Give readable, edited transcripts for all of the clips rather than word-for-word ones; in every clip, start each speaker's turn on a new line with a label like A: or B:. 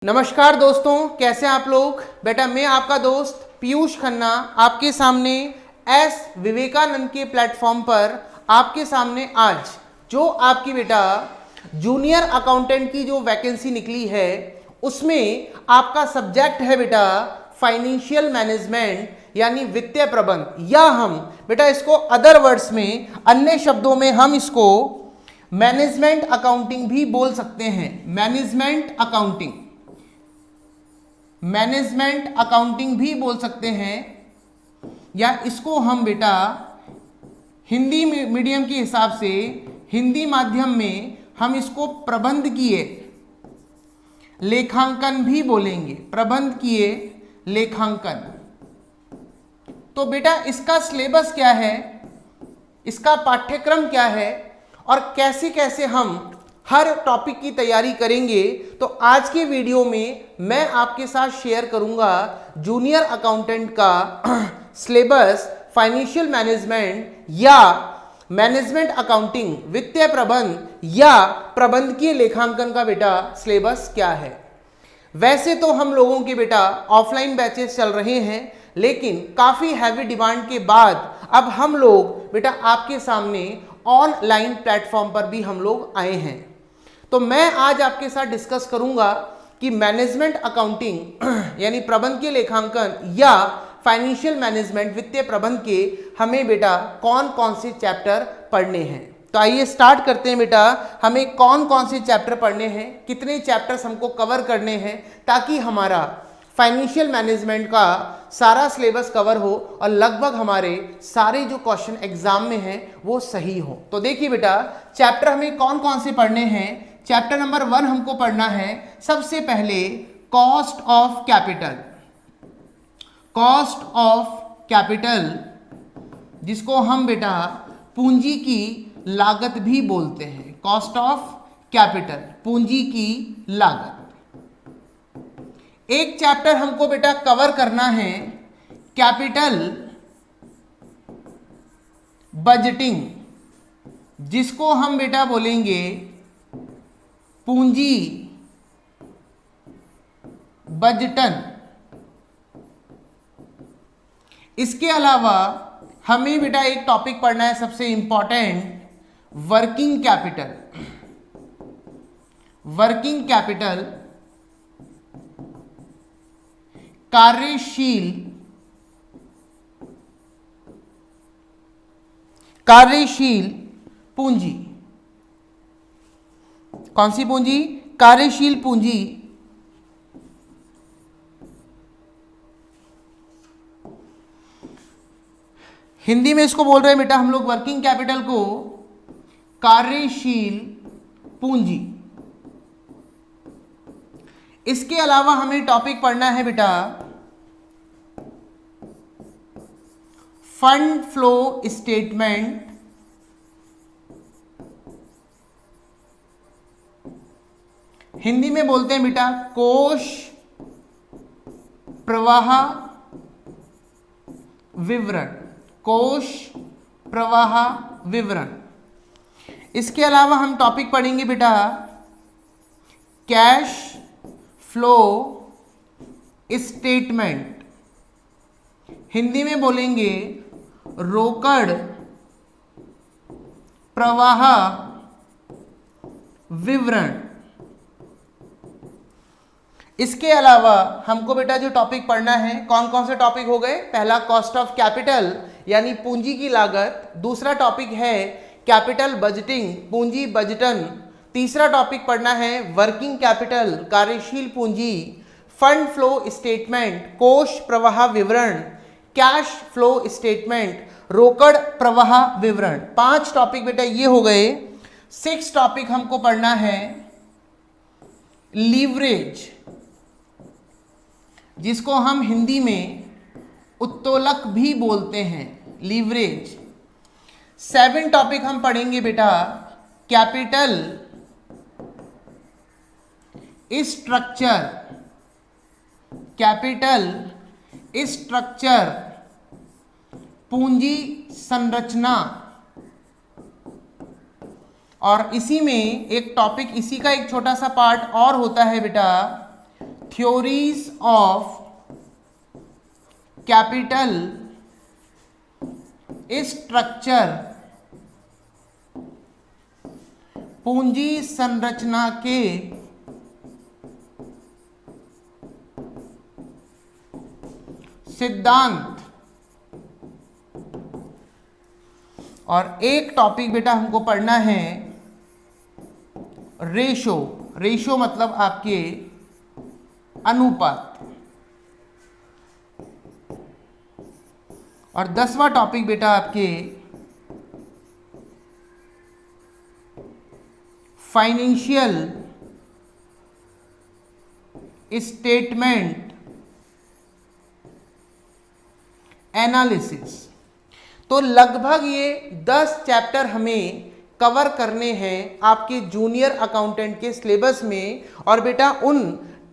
A: नमस्कार दोस्तों, कैसे हैं आप लोग। बेटा मैं आपका दोस्त पीयूष खन्ना आपके सामने एस विवेकानंद के प्लेटफॉर्म पर आपके सामने आज जो आपकी बेटा जूनियर अकाउंटेंट की जो वैकेंसी निकली है उसमें आपका सब्जेक्ट है बेटा फाइनेंशियल मैनेजमेंट यानी वित्तीय प्रबंध, या हम बेटा इसको अदर वर्ड्स में अन्य शब्दों में हम इसको मैनेजमेंट अकाउंटिंग भी बोल सकते हैं। मैनेजमेंट अकाउंटिंग भी बोल सकते हैं, या इसको हम बेटा हिंदी मीडियम के हिसाब से हिंदी माध्यम में हम इसको प्रबंधकीय लेखांकन भी बोलेंगे। प्रबंधकीय लेखांकन। तो बेटा इसका सिलेबस क्या है, इसका पाठ्यक्रम क्या है और कैसे कैसे हम हर टॉपिक की तैयारी करेंगे, तो आज के वीडियो में मैं आपके साथ शेयर करूंगा जूनियर अकाउंटेंट का सिलेबस फाइनेंशियल मैनेजमेंट या मैनेजमेंट अकाउंटिंग, वित्तीय प्रबंध या प्रबंधकीय लेखांकन का बेटा सिलेबस क्या है। वैसे तो हम लोगों के बेटा ऑफलाइन बैचेस चल रहे हैं, लेकिन काफ़ी हैवी डिमांड के बाद अब हम लोग बेटा आपके सामने ऑनलाइन प्लेटफॉर्म पर भी हम लोग आए हैं। तो मैं आज आपके साथ डिस्कस करूंगा कि मैनेजमेंट अकाउंटिंग यानी प्रबंधकीय लेखांकन या फाइनेंशियल मैनेजमेंट वित्तीय प्रबंध के हमें बेटा कौन कौन से चैप्टर पढ़ने हैं। तो आइए स्टार्ट करते हैं बेटा, हमें कौन कौन से चैप्टर पढ़ने हैं, कितने चैप्टर्स हमको कवर करने हैं, ताकि हमारा फाइनेंशियल मैनेजमेंट का सारा सिलेबस कवर हो और लगभग हमारे सारे जो क्वेश्चन एग्जाम में हैं वो सही हो। तो देखिए बेटा चैप्टर हमें कौन कौन से पढ़ने हैं। चैप्टर नंबर 1 हमको पढ़ना है सबसे पहले cost of capital. Cost of capital जिसको हम बेटा पूंजी की लागत भी बोलते हैं। कॉस्ट ऑफ कैपिटल, पूंजी की लागत। एक चैप्टर हमको बेटा कवर करना है कैपिटल बजटिंग, जिसको हम बेटा बोलेंगे पूंजी बजटन। इसके अलावा हमें बेटा एक टॉपिक पढ़ना है सबसे important, working capital. Working capital कार्यशील पूंजी। कौन सी पूंजी? कार्यशील पूंजी। हिंदी में इसको बोल रहे हैं बेटा हम लोग वर्किंग कैपिटल को कार्यशील पूंजी। इसके अलावा हमें टॉपिक पढ़ना है बेटा फंड फ्लो स्टेटमेंट। हिंदी में बोलते हैं बेटा कोष प्रवाह विवरण। कोष प्रवाह विवरण। इसके अलावा हम टॉपिक पढ़ेंगे बेटा कैश फ्लो स्टेटमेंट। हिंदी में बोलेंगे रोकड़ प्रवाह विवरण। इसके अलावा हमको बेटा जो टॉपिक पढ़ना है, कौन कौन से टॉपिक हो गए? पहला कॉस्ट ऑफ कैपिटल यानी पूंजी की लागत। दूसरा टॉपिक है कैपिटल बजटिंग, पूंजी बजटन। तीसरा टॉपिक पढ़ना है वर्किंग कैपिटल, कार्यशील पूंजी। फंड फ्लो स्टेटमेंट, कोष प्रवाह विवरण। कैश फ्लो स्टेटमेंट, रोकड़ प्रवाह विवरण। 5 टॉपिक बेटा ये हो गए। 6 टॉपिक हमको पढ़ना है लीवरेज, जिसको हम हिंदी में उत्तोलक भी बोलते हैं, लीवरेज। 7 टॉपिक हम पढ़ेंगे बेटा कैपिटल स्ट्रक्चर। कैपिटल स्ट्रक्चर, पूंजी संरचना। और इसी में एक टॉपिक, इसी का एक छोटा सा पार्ट और होता है बेटा थ्योरीज ऑफ कैपिटल स्ट्रक्चर, पूंजी संरचना के सिद्धांत। और एक टॉपिक बेटा हमको पढ़ना है रेशो। रेशो मतलब आपके अनुपात। और 10वां टॉपिक बेटा आपके फाइनेंशियल स्टेटमेंट एनालिसिस। तो लगभग ये 10 चैप्टर हमें कवर करने हैं आपके जूनियर अकाउंटेंट के सिलेबस में। और बेटा उन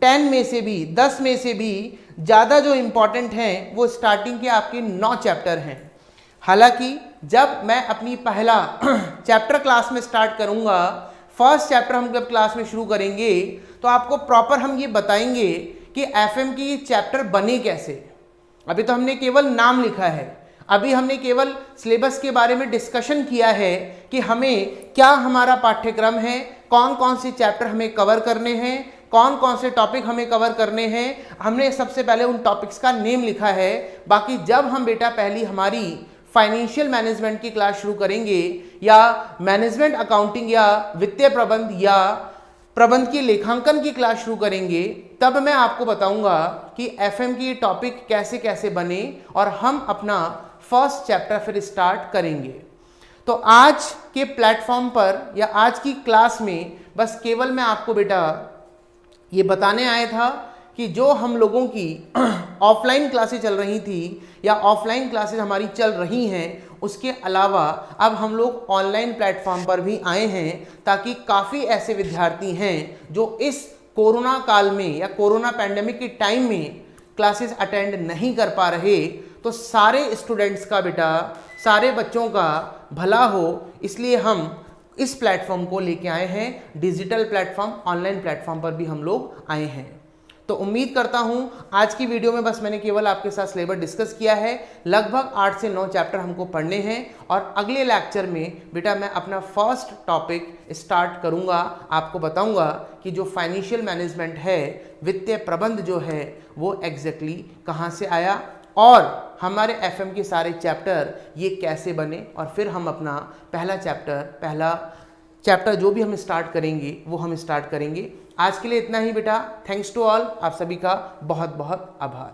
A: 10 में से भी 10 में से भी ज़्यादा जो इम्पॉर्टेंट हैं वो स्टार्टिंग के आपके 9 चैप्टर हैं। हालांकि जब मैं अपनी पहला चैप्टर क्लास में स्टार्ट करूंगा, फर्स्ट चैप्टर हम जब क्लास में शुरू करेंगे तो आपको प्रॉपर हम ये बताएंगे कि एफएम की ये चैप्टर बने कैसे। अभी तो हमने केवल नाम लिखा है, अभी हमने केवल सिलेबस के बारे में डिस्कशन किया है कि हमें क्या हमारा पाठ्यक्रम है, कौन कौन से चैप्टर हमें कवर करने हैं, कौन कौन से टॉपिक हमें कवर करने हैं। हमने सबसे पहले उन टॉपिक्स का नेम लिखा है। बाकी जब हम बेटा पहली हमारी फाइनेंशियल मैनेजमेंट की क्लास शुरू करेंगे या मैनेजमेंट अकाउंटिंग या वित्तीय प्रबंध या प्रबंध की लेखांकन की क्लास शुरू करेंगे, तब मैं आपको बताऊंगा कि एफएम की टॉपिक कैसे कैसे बने और हम अपना फर्स्ट चैप्टर फिर स्टार्ट करेंगे। तो आज के प्लेटफॉर्म पर या आज की क्लास में बस केवल मैं आपको बेटा ये बताने आया था कि जो हम लोगों की ऑफलाइन क्लासेस चल रही थी या ऑफलाइन क्लासेस हमारी चल रही हैं, उसके अलावा अब हम लोग ऑनलाइन प्लेटफॉर्म पर भी आए हैं, ताकि काफ़ी ऐसे विद्यार्थी हैं जो इस कोरोना काल में या कोरोना पैंडेमिक के टाइम में क्लासेस अटेंड नहीं कर पा रहे। तो सारे स्टूडेंट्स का बेटा, सारे बच्चों का भला हो, इसलिए हम इस प्लेटफॉर्म को लेके आए हैं। डिजिटल प्लेटफॉर्म, ऑनलाइन प्लेटफॉर्म पर भी हम लोग आए हैं। तो उम्मीद करता हूं आज की वीडियो में बस मैंने केवल आपके साथ सिलेबस डिस्कस किया है। लगभग 8 से 9 चैप्टर हमको पढ़ने हैं और अगले लेक्चर में बेटा मैं अपना फर्स्ट टॉपिक स्टार्ट करूंगा। आपको बताऊंगा कि जो फाइनेंशियल मैनेजमेंट है, वित्तीय प्रबंध जो है, वो एग्जैक्टली कहाँ से आया और हमारे एफएम के सारे चैप्टर ये कैसे बने। और फिर हम अपना पहला चैप्टर जो भी हम स्टार्ट करेंगे वो हम स्टार्ट करेंगे। आज के लिए इतना ही बेटा। Thanks to all. आप सभी का बहुत बहुत आभार।